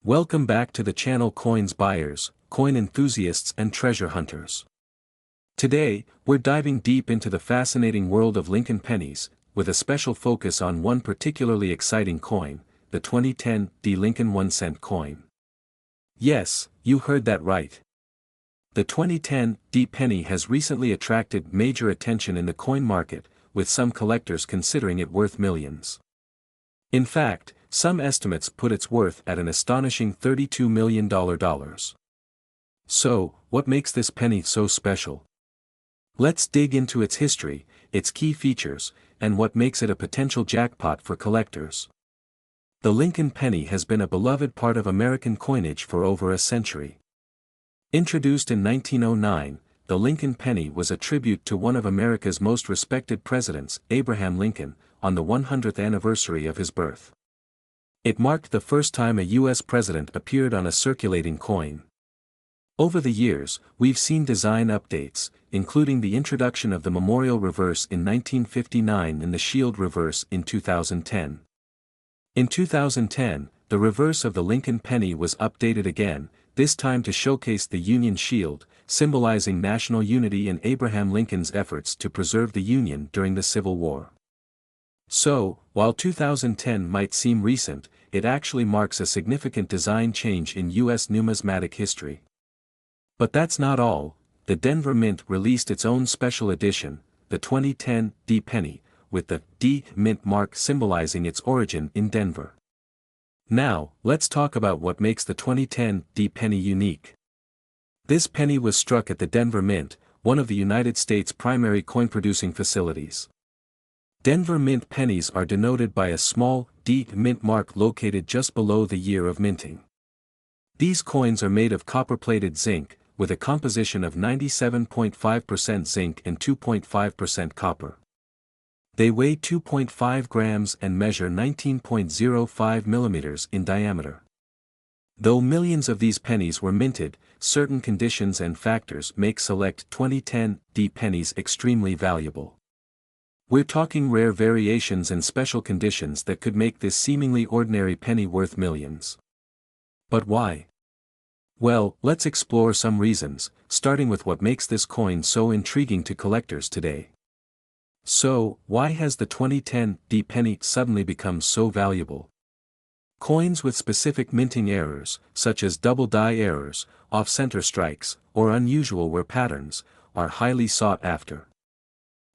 Welcome back to the channel Coins Buyers, Coin Enthusiasts and Treasure Hunters. Today, we're diving deep into the fascinating world of Lincoln pennies, with a special focus on one particularly exciting coin, the 2010 D Lincoln 1-cent coin. Yes, you heard that right. The 2010 D penny has recently attracted major attention in the coin market, with some collectors considering it worth millions. In fact, some estimates put its worth at an astonishing $32 million. So, what makes this penny so special? Let's dig into its history, its key features, and what makes it a potential jackpot for collectors. The Lincoln penny has been a beloved part of American coinage for over a century. Introduced in 1909, the Lincoln penny was a tribute to one of America's most respected presidents, Abraham Lincoln, on the 100th anniversary of his birth. It marked the first time a U.S. president appeared on a circulating coin. Over the years, we've seen design updates, including the introduction of the memorial reverse in 1959 and the shield reverse in 2010. In 2010, the reverse of the Lincoln penny was updated again, this time to showcase the Union Shield, symbolizing national unity and Abraham Lincoln's efforts to preserve the Union during the Civil War. So, while 2010 might seem recent, it actually marks a significant design change in U.S. numismatic history. But that's not all. The Denver Mint released its own special edition, the 2010 D penny, with the D Mint mark symbolizing its origin in Denver. Now, let's talk about what makes the 2010 D penny unique. This penny was struck at the Denver Mint, one of the United States' primary coin-producing facilities. Denver Mint pennies are denoted by a small, D Mint mark located just below the year of minting. These coins are made of copper-plated zinc, with a composition of 97.5% zinc and 2.5% copper. They weigh 2.5 grams and measure 19.05 millimeters in diameter. Though millions of these pennies were minted, certain conditions and factors make select 2010 D pennies extremely valuable. We're talking rare variations and special conditions that could make this seemingly ordinary penny worth millions. But why? Well, let's explore some reasons, starting with what makes this coin so intriguing to collectors today. So, why has the 2010 D penny suddenly become so valuable? Coins with specific minting errors, such as double die errors, off-center strikes, or unusual wear patterns, are highly sought after.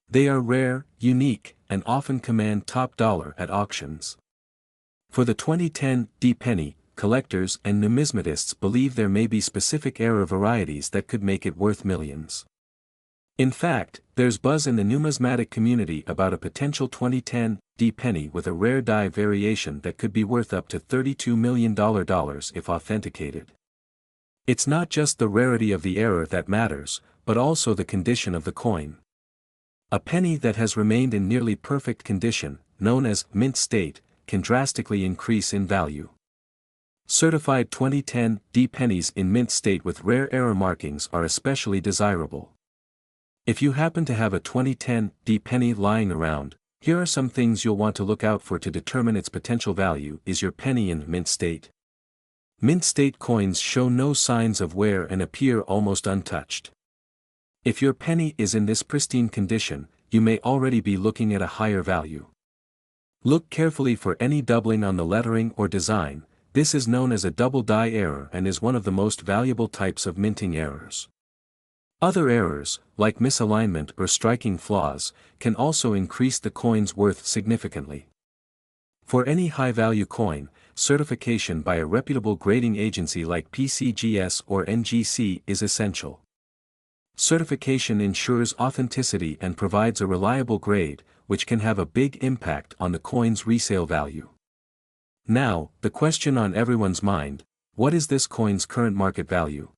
They are rare, unique, and often command top dollar at auctions. For the 2010 D penny, collectors and numismatists believe there may be specific error varieties that could make it worth millions. In fact, there's buzz in the numismatic community about a potential 2010 D penny with a rare die variation that could be worth up to $32 million if authenticated. It's not just the rarity of the error that matters, but also the condition of the coin. A penny that has remained in nearly perfect condition, known as mint state, can drastically increase in value. Certified 2010 D pennies in mint state with rare error markings are especially desirable. If you happen to have a 2010 D penny lying around, here are some things you'll want to look out for to determine its potential value. Is your penny in mint state? Mint state coins show no signs of wear and appear almost untouched. If your penny is in this pristine condition, you may already be looking at a higher value. Look carefully for any doubling on the lettering or design. This is known as a double die error and is one of the most valuable types of minting errors. Other errors, like misalignment or striking flaws, can also increase the coin's worth significantly. For any high-value coin, certification by a reputable grading agency like PCGS or NGC is essential. Certification ensures authenticity and provides a reliable grade, which can have a big impact on the coin's resale value. Now, the question on everyone's mind: what is this coin's current market value?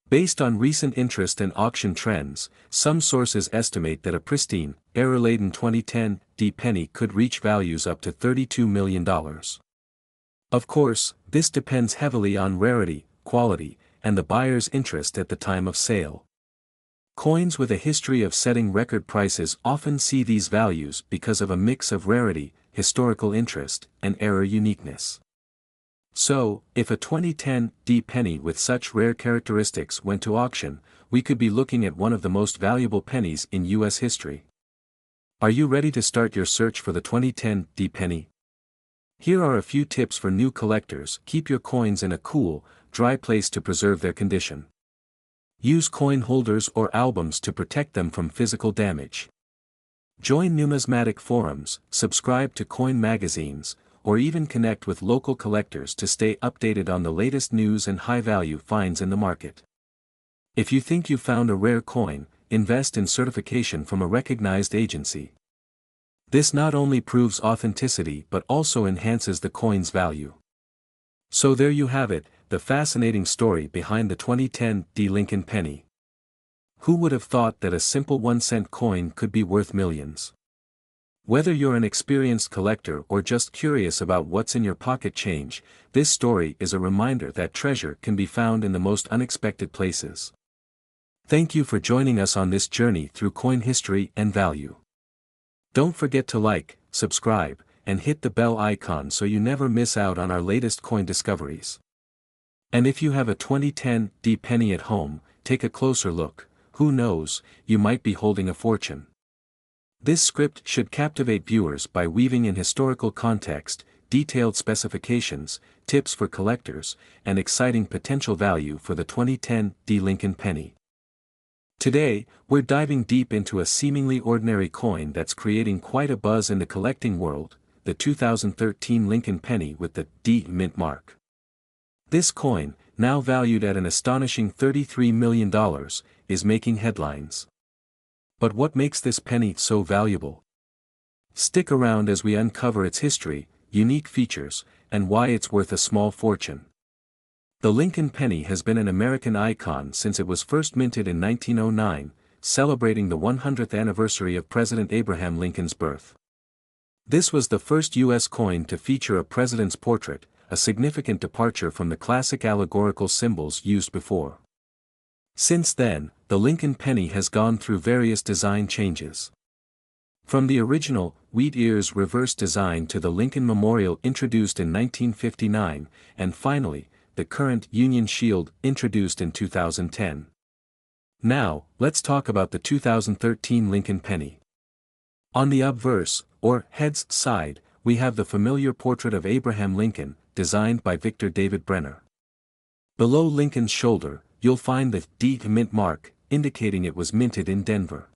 Based on recent interest and auction trends, some sources estimate that a pristine, error-laden 2010 D penny could reach values up to $32 million. Of course, this depends heavily on rarity, quality, and the buyer's interest at the time of sale. Coins with a history of setting record prices often see these values because of a mix of rarity, historical interest, and error uniqueness. So, if a 2010 D penny with such rare characteristics went to auction, we could be looking at one of the most valuable pennies in US history. Are you ready to start your search for the 2010 D penny? Here are a few tips for new collectors. Keep your coins in a cool, dry place to preserve their condition. Use coin holders or albums to protect them from physical damage. Join numismatic forums, subscribe to coin magazines, or even connect with local collectors to stay updated on the latest news and high-value finds in the market. If you think you found a rare coin, invest in certification from a recognized agency. This not only proves authenticity but also enhances the coin's value. So there you have it, the fascinating story behind the 2010 D Lincoln penny. Who would have thought that a simple 1-cent coin could be worth millions? Whether you're an experienced collector or just curious about what's in your pocket change, this story is a reminder that treasure can be found in the most unexpected places. Thank you for joining us on this journey through coin history and value. Don't forget to like, subscribe, and hit the bell icon so you never miss out on our latest coin discoveries. And if you have a 2010 D penny at home, take a closer look. Who knows, you might be holding a fortune. This script should captivate viewers by weaving in historical context, detailed specifications, tips for collectors, and exciting potential value for the 2010 D Lincoln penny. Today, we're diving deep into a seemingly ordinary coin that's creating quite a buzz in the collecting world, the 2013 Lincoln penny with the D mint mark. This coin, now valued at an astonishing $33 million, is making headlines. But what makes this penny so valuable? Stick around as we uncover its history, unique features, and why it's worth a small fortune. The Lincoln penny has been an American icon since it was first minted in 1909, celebrating the 100th anniversary of President Abraham Lincoln's birth. This was the first U.S. coin to feature a president's portrait, a significant departure from the classic allegorical symbols used before. Since then, the Lincoln penny has gone through various design changes. From the original, wheat ears reverse design to the Lincoln Memorial introduced in 1959, and finally, the current Union Shield introduced in 2010. Now, let's talk about the 2013 Lincoln penny. On the obverse, or heads side, we have the familiar portrait of Abraham Lincoln, designed by Victor David Brenner. Below Lincoln's shoulder, you'll find the D mint mark, indicating it was minted in Denver.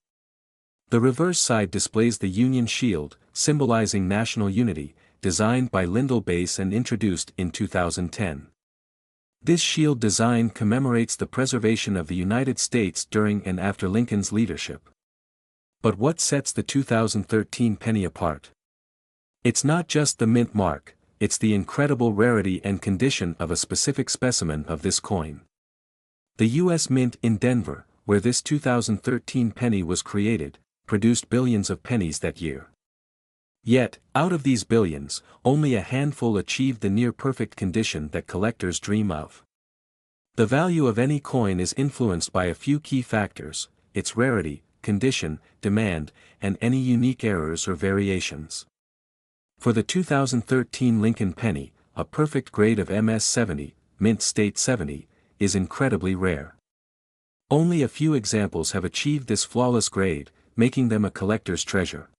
The reverse side displays the Union Shield, symbolizing national unity, designed by Lyndall Bass and introduced in 2010. This shield design commemorates the preservation of the United States during and after Lincoln's leadership. But what sets the 2013 penny apart? It's not just the mint mark, it's the incredible rarity and condition of a specific specimen of this coin. The U.S. Mint in Denver, where this 2013 penny was created, produced billions of pennies that year. Yet, out of these billions, only a handful achieved the near-perfect condition that collectors dream of. The value of any coin is influenced by a few key factors: its rarity, condition, demand, and any unique errors or variations. For the 2013 Lincoln penny, a perfect grade of MS 70, mint state 70, is incredibly rare. Only a few examples have achieved this flawless grade, making them a collector's treasure.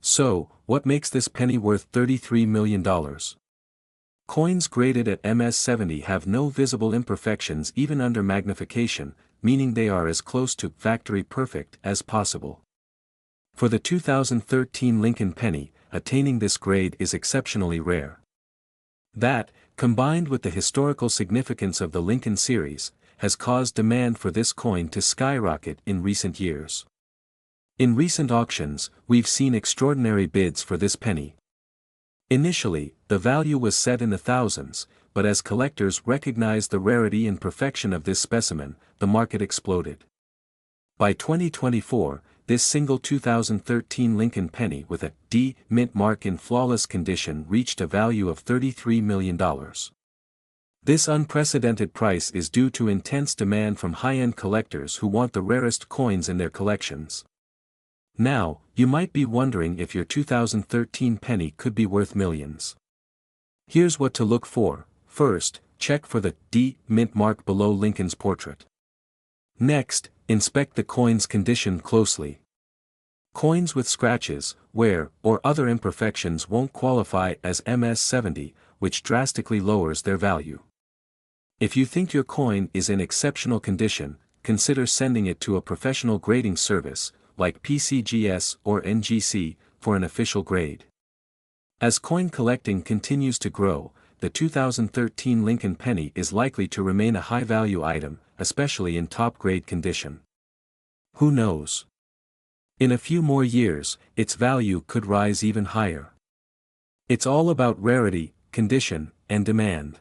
So, what makes this penny worth $33 million? Coins graded at MS 70 have no visible imperfections even under magnification, meaning they are as close to factory perfect as possible. For the 2013 Lincoln penny, attaining this grade is exceptionally rare. That, combined with the historical significance of the Lincoln series, has caused demand for this coin to skyrocket in recent years. In recent auctions, we've seen extraordinary bids for this penny. Initially, the value was set in the thousands, but as collectors recognized the rarity and perfection of this specimen, the market exploded. By 2024, this single 2013 Lincoln penny with a D mint mark in flawless condition reached a value of $33 million. This unprecedented price is due to intense demand from high-end collectors who want the rarest coins in their collections. Now, you might be wondering if your 2013 penny could be worth millions. Here's what to look for. First, check for the D mint mark below Lincoln's portrait. Next, inspect the coin's condition closely. Coins with scratches, wear, or other imperfections won't qualify as MS-70, which drastically lowers their value. If you think your coin is in exceptional condition, consider sending it to a professional grading service, like PCGS or NGC, for an official grade. As coin collecting continues to grow, the 2013 Lincoln penny is likely to remain a high-value item, especially in top-grade condition. Who knows? In a few more years, its value could rise even higher. It's all about rarity, condition, and demand.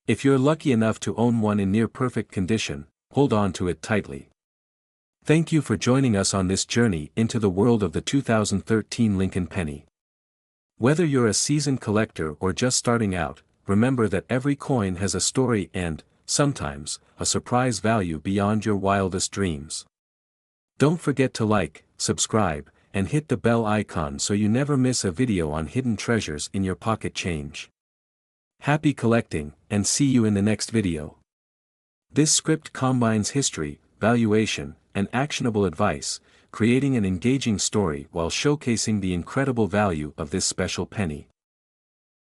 If you're lucky enough to own one in near-perfect condition, hold on to it tightly. Thank you for joining us on this journey into the world of the 2013 Lincoln penny. Whether you're a seasoned collector or just starting out, remember that every coin has a story and, sometimes, a surprise value beyond your wildest dreams. Don't forget to like, subscribe, and hit the bell icon so you never miss a video on hidden treasures in your pocket change. Happy collecting, and see you in the next video. This script combines history, valuation, and actionable advice, creating an engaging story while showcasing the incredible value of this special penny.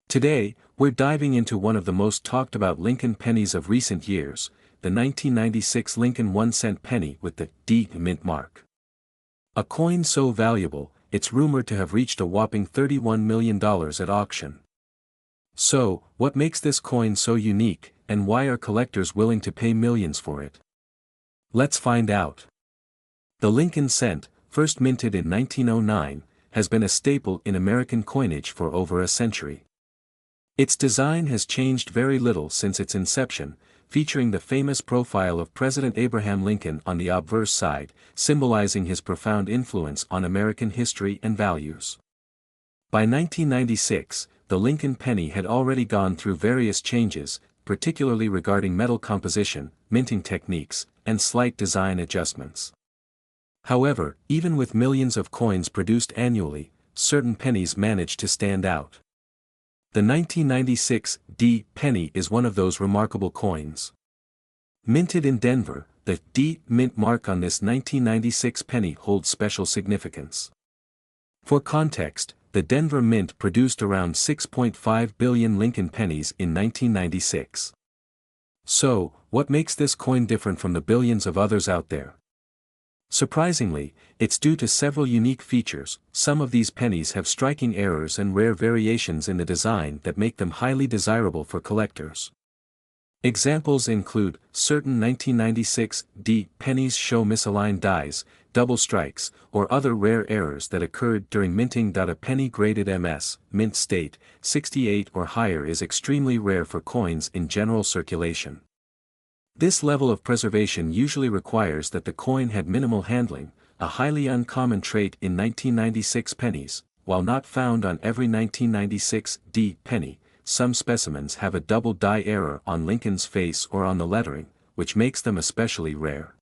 Today, we're diving into one of the most talked about Lincoln pennies of recent years, the 1996 Lincoln 1-cent penny with the D mint mark. A coin so valuable, it's rumored to have reached a whopping $31 million at auction. So, what makes this coin so unique, and why are collectors willing to pay millions for it? Let's find out. The Lincoln cent, first minted in 1909, has been a staple in American coinage for over a century. Its design has changed very little since its inception, featuring the famous profile of President Abraham Lincoln on the obverse side, symbolizing his profound influence on American history and values. By 1996, the Lincoln penny had already gone through various changes, particularly regarding metal composition, minting techniques, and slight design adjustments. However, even with millions of coins produced annually, certain pennies managed to stand out. The 1996 D penny is one of those remarkable coins. Minted in Denver, the D mint mark on this 1996 penny holds special significance. For context, the Denver Mint produced around 6.5 billion Lincoln pennies in 1996. So, what makes this coin different from the billions of others out there? Surprisingly, it's due to several unique features. Some of these pennies have striking errors and rare variations in the design that make them highly desirable for collectors. Examples include, certain 1996 D pennies show misaligned dies, double strikes, or other rare errors that occurred during minting. A penny graded MS, mint state, 68 or higher is extremely rare for coins in general circulation. This level of preservation usually requires that the coin had minimal handling, a highly uncommon trait in 1996 pennies. While not found on every 1996 D penny, some specimens have a double die error on Lincoln's face or on the lettering, which makes them especially rare.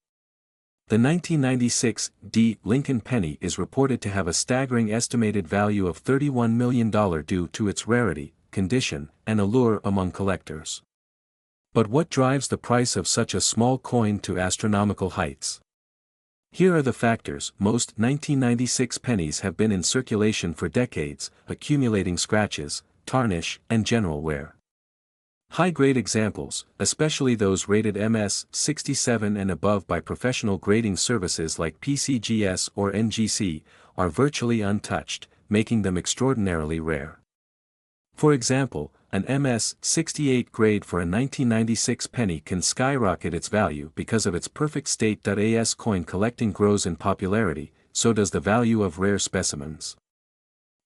The 1996 D Lincoln penny is reported to have a staggering estimated value of $31 million due to its rarity, condition, and allure among collectors. But what drives the price of such a small coin to astronomical heights? Here are the factors. Most 1996 pennies have been in circulation for decades, accumulating scratches, tarnish, and general wear. High-grade examples, especially those rated MS 67 and above by professional grading services like PCGS or NGC, are virtually untouched, making them extraordinarily rare. For example, an MS 68 grade for a 1996 penny can skyrocket its value because of its perfect state. As coin collecting grows in popularity, so does the value of rare specimens.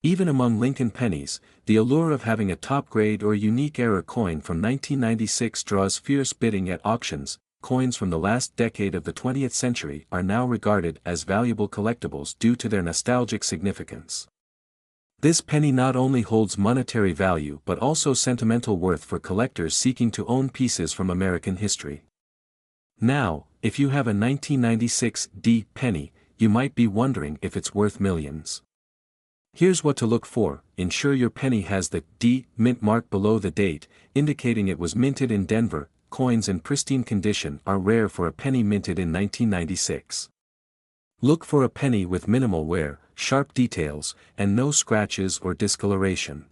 Even among Lincoln pennies, the allure of having a top-grade or unique era coin from 1996 draws fierce bidding at auctions. Coins from the last decade of the 20th century are now regarded as valuable collectibles due to their nostalgic significance. This penny not only holds monetary value but also sentimental worth for collectors seeking to own pieces from American history. Now, if you have a 1996 D penny, you might be wondering if it's worth millions. Here's what to look for: ensure your penny has the D mint mark below the date, indicating it was minted in Denver. Coins in pristine condition are rare for a penny minted in 1996. Look for a penny with minimal wear, sharp details, and no scratches or discoloration.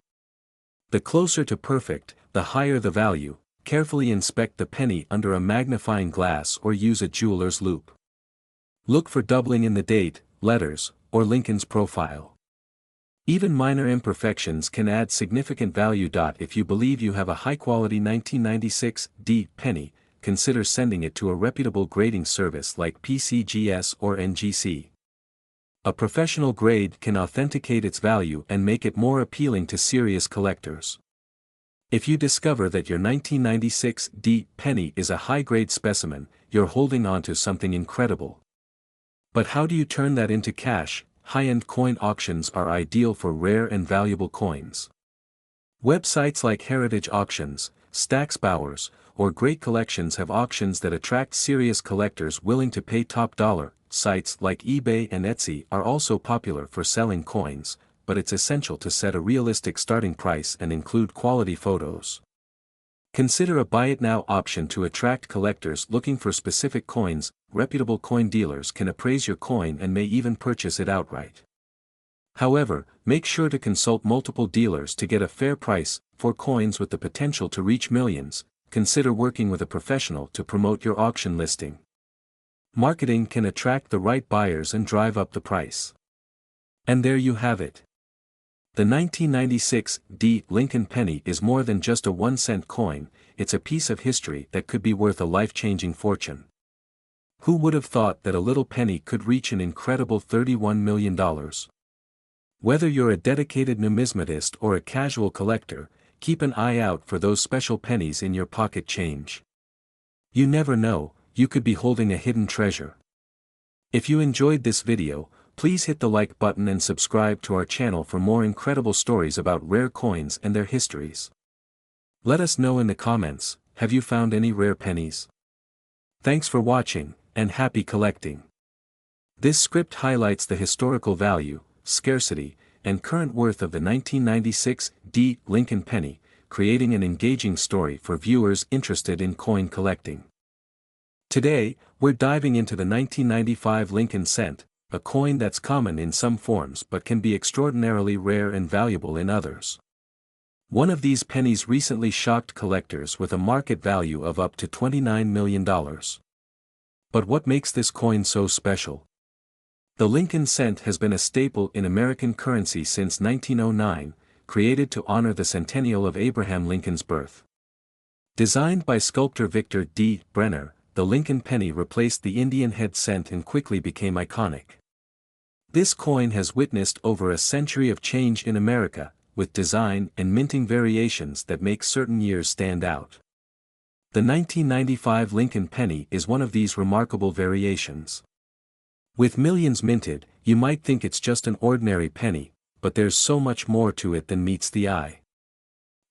The closer to perfect, the higher the value. Carefully inspect the penny under a magnifying glass or use a jeweler's loupe. Look for doubling in the date, letters, or Lincoln's profile. Even minor imperfections can add significant value. If you believe you have a high-quality 1996 D penny, consider sending it to a reputable grading service like PCGS or NGC. A professional grade can authenticate its value and make it more appealing to serious collectors. If you discover that your 1996 D penny is a high-grade specimen, you're holding on to something incredible. But how do you turn that into cash? High-end coin auctions are ideal for rare and valuable coins. Websites like Heritage Auctions, Stax Bowers, or Great Collections have auctions that attract serious collectors willing to pay top dollar. Sites like eBay and Etsy are also popular for selling coins, but it's essential to set a realistic starting price and include quality photos. Consider a buy it now option to attract collectors looking for specific coins. Reputable coin dealers can appraise your coin and may even purchase it outright. However, make sure to consult multiple dealers to get a fair price. For coins with the potential to reach millions, consider working with a professional to promote your auction listing. Marketing can attract the right buyers and drive up the price. And there you have it. The 1996 D Lincoln penny is more than just a 1-cent coin, it's a piece of history that could be worth a life-changing fortune. Who would have thought that a little penny could reach an incredible $31 million? Whether you're a dedicated numismatist or a casual collector, keep an eye out for those special pennies in your pocket change. You never know, you could be holding a hidden treasure. If you enjoyed this video, please hit the like button and subscribe to our channel for more incredible stories about rare coins and their histories. Let us know in the comments, have you found any rare pennies? Thanks for watching, and happy collecting. This script highlights the historical value, scarcity, and current worth of the 1996 D Lincoln penny, creating an engaging story for viewers interested in coin collecting. Today, we're diving into the 1995 Lincoln cent, a coin that's common in some forms but can be extraordinarily rare and valuable in others. One of these pennies recently shocked collectors with a market value of up to $29 million. But what makes this coin so special? The Lincoln cent has been a staple in American currency since 1909, created to honor the centennial of Abraham Lincoln's birth. Designed by sculptor Victor D. Brenner, the Lincoln penny replaced the Indian head cent and quickly became iconic. This coin has witnessed over a century of change in America, with design and minting variations that make certain years stand out. The 1995 Lincoln penny is one of these remarkable variations. With millions minted, you might think it's just an ordinary penny, but there's so much more to it than meets the eye.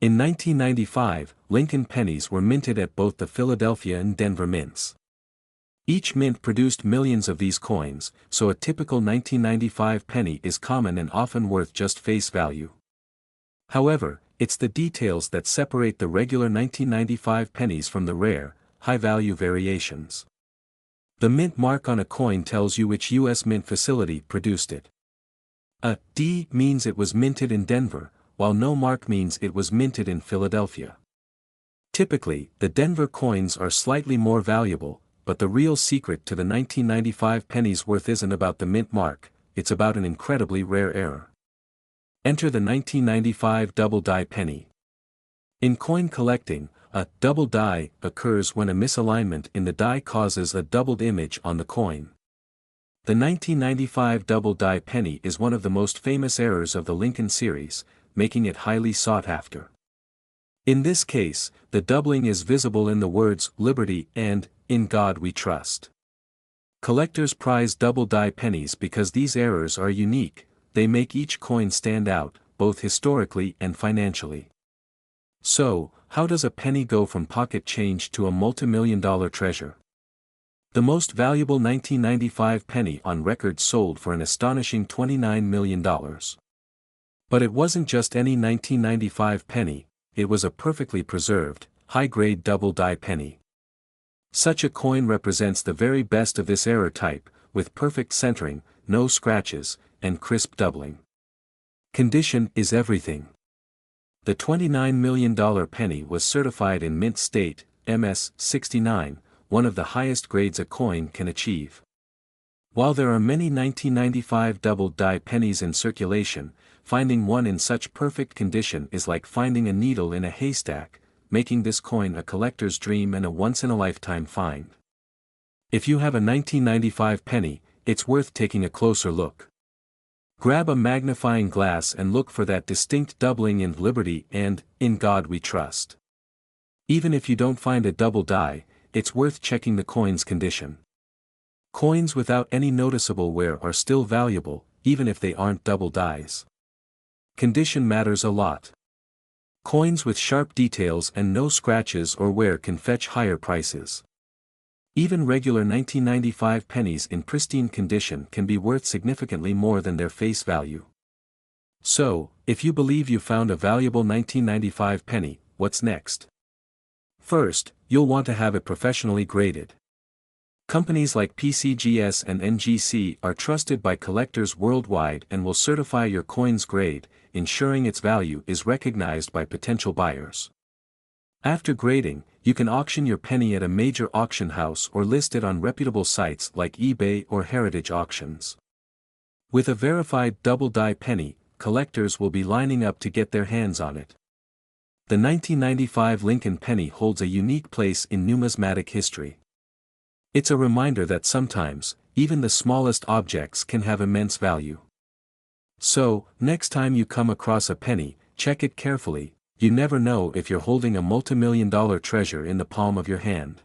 In 1995, Lincoln pennies were minted at both the Philadelphia and Denver mints. Each mint produced millions of these coins, so a typical 1995 penny is common and often worth just face value. However, it's the details that separate the regular 1995 pennies from the rare, high-value variations. The mint mark on a coin tells you which U.S. mint facility produced it. A D means it was minted in Denver, while no mark means it was minted in Philadelphia. Typically, the Denver coins are slightly more valuable, but the real secret to the 1995 penny's worth isn't about the mint mark, it's about an incredibly rare error. Enter the 1995 double die penny. In coin collecting, a double die occurs when a misalignment in the die causes a doubled image on the coin. The 1995 double die penny is one of the most famous errors of the Lincoln series, making it highly sought after. In this case, the doubling is visible in the words "Liberty" and "In God We Trust." Collectors prize double die pennies because these errors are unique, they make each coin stand out, both historically and financially. So, how does a penny go from pocket change to a multi-million-dollar treasure? The most valuable 1995 penny on record sold for an astonishing $29 million. But it wasn't just any 1995 penny, it was a perfectly preserved, high-grade double-die penny. Such a coin represents the very best of this error type, with perfect centering, no scratches, and crisp doubling. Condition is everything. The $29 million penny was certified in mint state, MS 69, one of the highest grades a coin can achieve. While there are many 1995 double-die pennies in circulation, finding one in such perfect condition is like finding a needle in a haystack, making this coin a collector's dream and a once-in-a-lifetime find. If you have a 1995 penny, it's worth taking a closer look. Grab a magnifying glass and look for that distinct doubling in Liberty and In God We Trust. Even if you don't find a double die, it's worth checking the coin's condition. Coins without any noticeable wear are still valuable, even if they aren't double dies. Condition matters a lot. Coins with sharp details and no scratches or wear can fetch higher prices. Even regular 1995 pennies in pristine condition can be worth significantly more than their face value. So, if you believe you found a valuable 1995 penny, what's next? First, you'll want to have it professionally graded. Companies like PCGS and NGC are trusted by collectors worldwide and will certify your coin's grade, ensuring its value is recognized by potential buyers. After grading, you can auction your penny at a major auction house or list it on reputable sites like eBay or Heritage Auctions. With a verified double-die penny, collectors will be lining up to get their hands on it. The 1995 Lincoln penny holds a unique place in numismatic history. It's a reminder that sometimes, even the smallest objects can have immense value. So, next time you come across a penny, check it carefully. You never know if you're holding a multimillion-dollar treasure in the palm of your hand.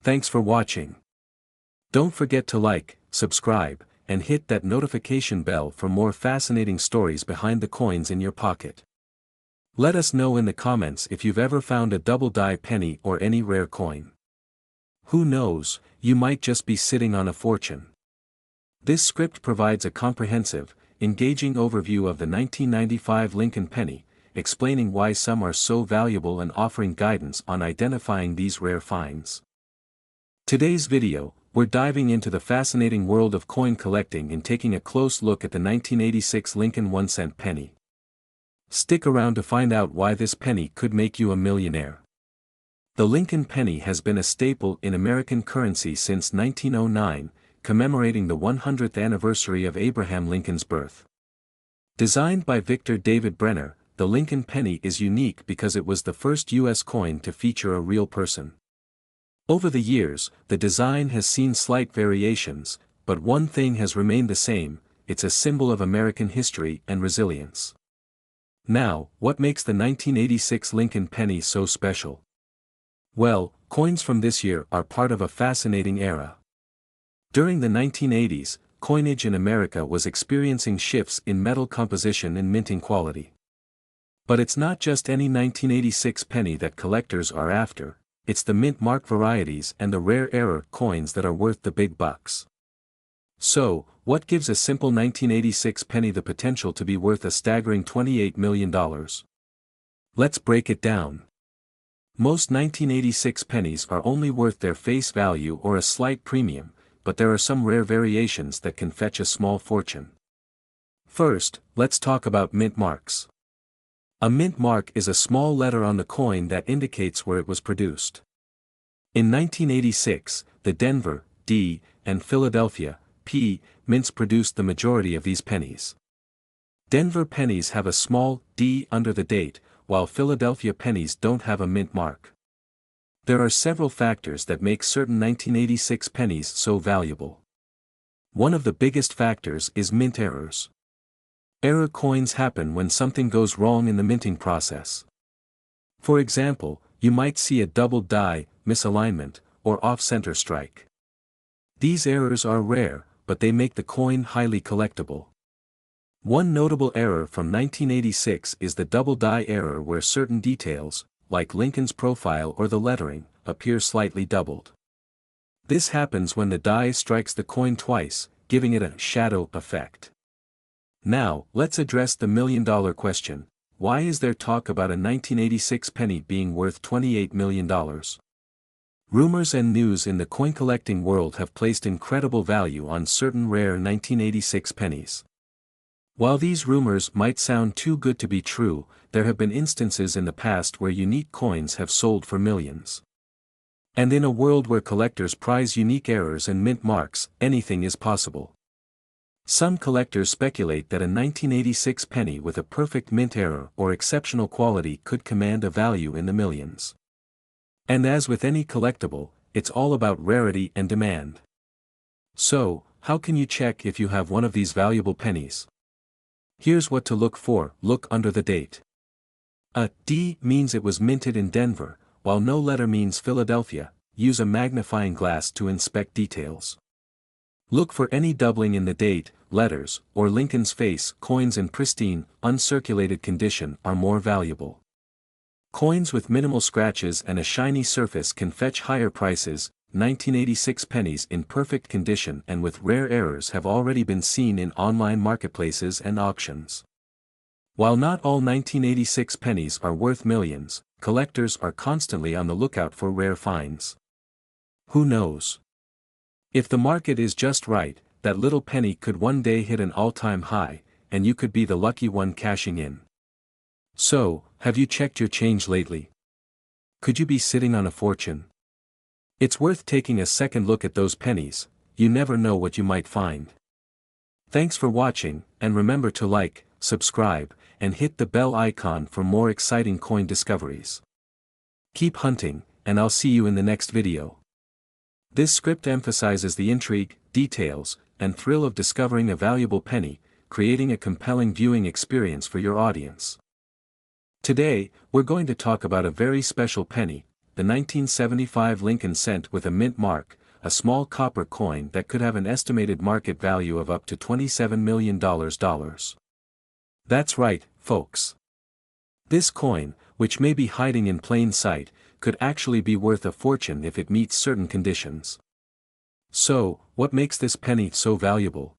Thanks for watching. Don't forget to like, subscribe, and hit that notification bell for more fascinating stories behind the coins in your pocket. Let us know in the comments if you've ever found a double-die penny or any rare coin. Who knows, you might just be sitting on a fortune. This script provides a comprehensive, engaging overview of the 1995 Lincoln penny, explaining why some are so valuable and offering guidance on identifying these rare finds. Today's video, we're diving into the fascinating world of coin collecting and taking a close look at the 1986 Lincoln 1-cent penny. Stick around to find out why this penny could make you a millionaire. The Lincoln penny has been a staple in American currency since 1909, commemorating the 100th anniversary of Abraham Lincoln's birth. Designed by Victor David Brenner, the Lincoln penny is unique because it was the first U.S. coin to feature a real person. Over the years, the design has seen slight variations, but one thing has remained the same: it's a symbol of American history and resilience. Now, what makes the 1986 Lincoln penny so special? Well, coins from this year are part of a fascinating era. During the 1980s, coinage in America was experiencing shifts in metal composition and minting quality. But it's not just any 1986 penny that collectors are after, it's the mint mark varieties and the rare error coins that are worth the big bucks. So, what gives a simple 1986 penny the potential to be worth a staggering $28 million? Let's break it down. Most 1986 pennies are only worth their face value or a slight premium, but there are some rare variations that can fetch a small fortune. First, let's talk about mint marks. A mint mark is a small letter on the coin that indicates where it was produced. In 1986, the Denver, D, and Philadelphia, P, mints produced the majority of these pennies. Denver pennies have a small D under the date, while Philadelphia pennies don't have a mint mark. There are several factors that make certain 1986 pennies so valuable. One of the biggest factors is mint errors. Error coins happen when something goes wrong in the minting process. For example, you might see a double die, misalignment, or off-center strike. These errors are rare, but they make the coin highly collectible. One notable error from 1986 is the double die error, where certain details, like Lincoln's profile or the lettering, appear slightly doubled. This happens when the die strikes the coin twice, giving it a shadow effect. Now, let's address the million-dollar question. Why is there talk about a 1986 penny being worth $28 million? Rumors and news in the coin-collecting world have placed incredible value on certain rare 1986 pennies. While these rumors might sound too good to be true, there have been instances in the past where unique coins have sold for millions. And in a world where collectors prize unique errors and mint marks, anything is possible. Some collectors speculate that a 1986 penny with a perfect mint error or exceptional quality could command a value in the millions. And as with any collectible, it's all about rarity and demand. So, how can you check if you have one of these valuable pennies? Here's what to look for. Look under the date. A D means it was minted in Denver, while no letter means Philadelphia. Use a magnifying glass to inspect details. Look for any doubling in the date, letters, or Lincoln's face. Coins in pristine, uncirculated condition are more valuable. Coins with minimal scratches and a shiny surface can fetch higher prices. 1986 pennies in perfect condition and with rare errors have already been seen in online marketplaces and auctions. While not all 1986 pennies are worth millions, collectors are constantly on the lookout for rare finds. Who knows? If the market is just right, that little penny could one day hit an all-time high, and you could be the lucky one cashing in. So, have you checked your change lately? Could you be sitting on a fortune? It's worth taking a second look at those pennies. You never know what you might find. Thanks for watching, and remember to like, subscribe, and hit the bell icon for more exciting coin discoveries. Keep hunting, and I'll see you in the next video. This script emphasizes the intrigue, details, and thrill of discovering a valuable penny, creating a compelling viewing experience for your audience. Today, we're going to talk about a very special penny, the 1975 Lincoln cent with a mint mark, a small copper coin that could have an estimated market value of up to $27 million. That's right, folks. This coin, which may be hiding in plain sight, could actually be worth a fortune if it meets certain conditions. So, what makes this penny so valuable?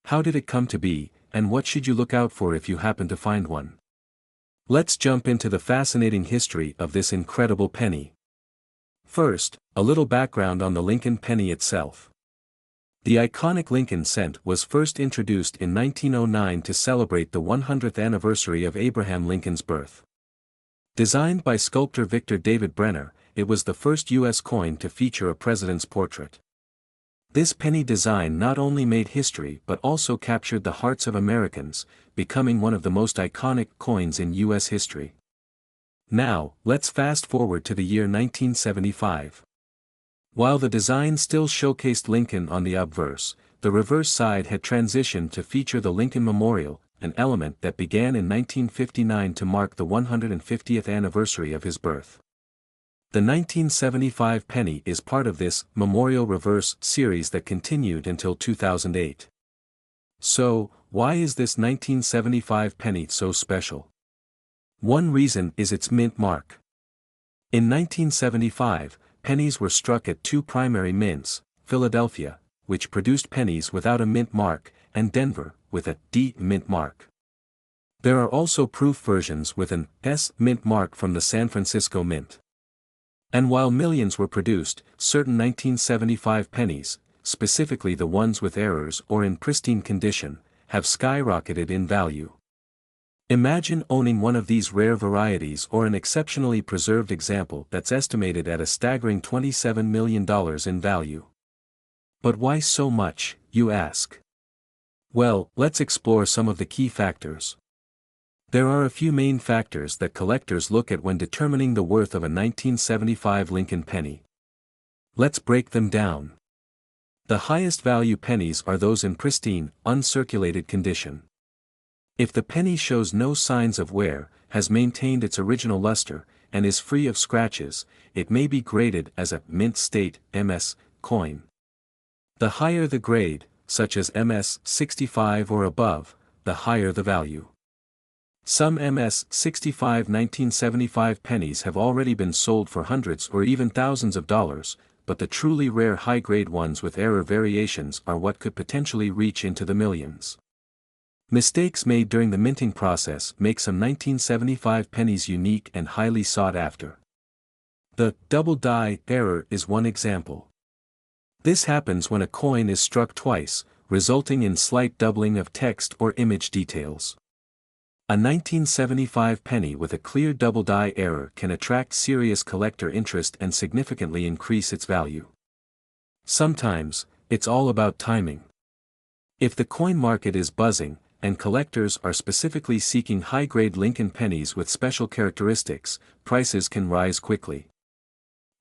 How did it come to be, and what should you look out for if you happen to find one? Let's jump into the fascinating history of this incredible penny. First, a little background on the Lincoln penny itself. The iconic Lincoln cent was first introduced in 1909 to celebrate the 100th anniversary of Abraham Lincoln's birth. Designed by sculptor Victor David Brenner, it was the first U.S. coin to feature a president's portrait. This penny design not only made history but also captured the hearts of Americans, becoming one of the most iconic coins in U.S. history. Now, let's fast forward to the year 1975. While the design still showcased Lincoln on the obverse, the reverse side had transitioned to feature the Lincoln Memorial, an element that began in 1959 to mark the 150th anniversary of his birth. The 1975 penny is part of this Memorial Reverse series that continued until 2008. So, why is this 1975 penny so special? One reason is its mint mark. In 1975, pennies were struck at two primary mints, Philadelphia, which produced pennies without a mint mark, and Denver, with a D mint mark. There are also proof versions with an S mint mark from the San Francisco Mint. And while millions were produced, certain 1975 pennies, specifically the ones with errors or in pristine condition, have skyrocketed in value. Imagine owning one of these rare varieties or an exceptionally preserved example that's estimated at a staggering $27 million in value. But why so much, you ask? Well, let's explore some of the key factors. There are a few main factors that collectors look at when determining the worth of a 1975 Lincoln penny. Let's break them down. The highest value pennies are those in pristine, uncirculated condition. If the penny shows no signs of wear, has maintained its original luster, and is free of scratches, it may be graded as a mint state MS coin. The higher the grade, such as MS 65 or above, the higher the value. Some MS 65 1975 pennies have already been sold for hundreds or even thousands of dollars, but the truly rare high-grade ones with error variations are what could potentially reach into the millions. Mistakes made during the minting process make some 1975 pennies unique and highly sought after. The double die error is one example. This happens when a coin is struck twice, resulting in slight doubling of text or image details. A 1975 penny with a clear double die error can attract serious collector interest and significantly increase its value. Sometimes, it's all about timing. If the coin market is buzzing, and collectors are specifically seeking high-grade Lincoln pennies with special characteristics, prices can rise quickly.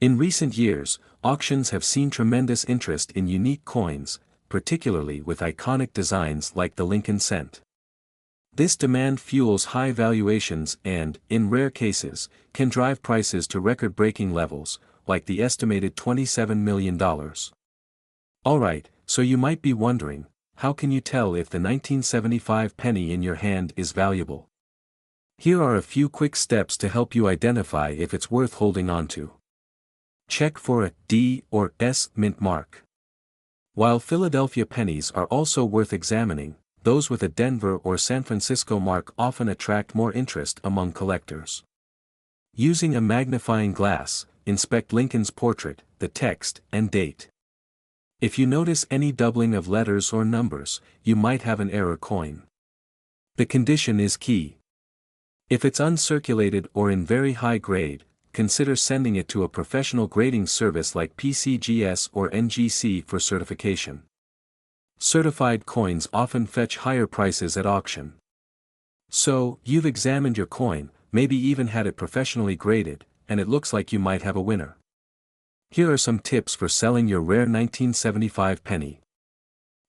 In recent years, auctions have seen tremendous interest in unique coins, particularly with iconic designs like the Lincoln cent. This demand fuels high valuations and, in rare cases, can drive prices to record-breaking levels, like the estimated $27 million. Alright, so you might be wondering, how can you tell if the 1975 penny in your hand is valuable? Here are a few quick steps to help you identify if it's worth holding onto. Check for a D or S mint mark. While Philadelphia pennies are also worth examining, those with a Denver or San Francisco mark often attract more interest among collectors. Using a magnifying glass, inspect Lincoln's portrait, the text, and date. If you notice any doubling of letters or numbers, you might have an error coin. The condition is key. If it's uncirculated or in very high grade, consider sending it to a professional grading service like PCGS or NGC for certification. Certified coins often fetch higher prices at auction. So, you've examined your coin, maybe even had it professionally graded, and it looks like you might have a winner. Here are some tips for selling your rare 1975 penny.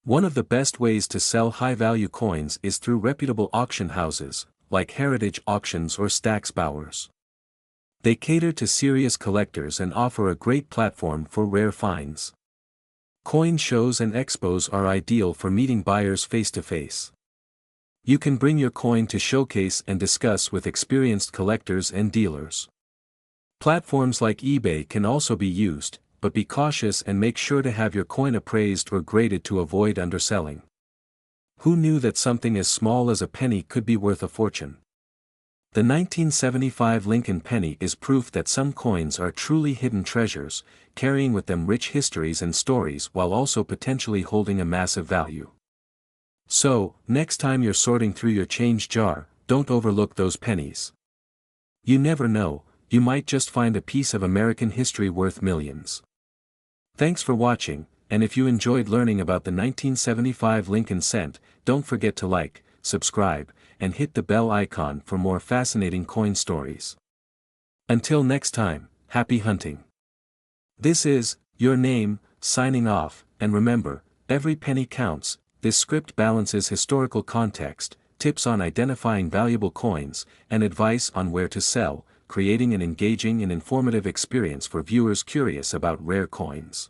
One of the best ways to sell high-value coins is through reputable auction houses, like Heritage Auctions or Stack's Bowers. They cater to serious collectors and offer a great platform for rare finds. Coin shows and expos are ideal for meeting buyers face-to-face. You can bring your coin to showcase and discuss with experienced collectors and dealers. Platforms like eBay can also be used, but be cautious and make sure to have your coin appraised or graded to avoid underselling. Who knew that something as small as a penny could be worth a fortune? The 1975 Lincoln penny is proof that some coins are truly hidden treasures, carrying with them rich histories and stories while also potentially holding a massive value. So, next time you're sorting through your change jar, don't overlook those pennies. You never know, you might just find a piece of American history worth millions. Thanks for watching, and if you enjoyed learning about the 1975 Lincoln cent, don't forget to like, subscribe, and hit the bell icon for more fascinating coin stories. Until next time, happy hunting. This is Your Name, signing off, and remember, every penny counts. This script balances historical context, tips on identifying valuable coins, and advice on where to sell, creating an engaging and informative experience for viewers curious about rare coins.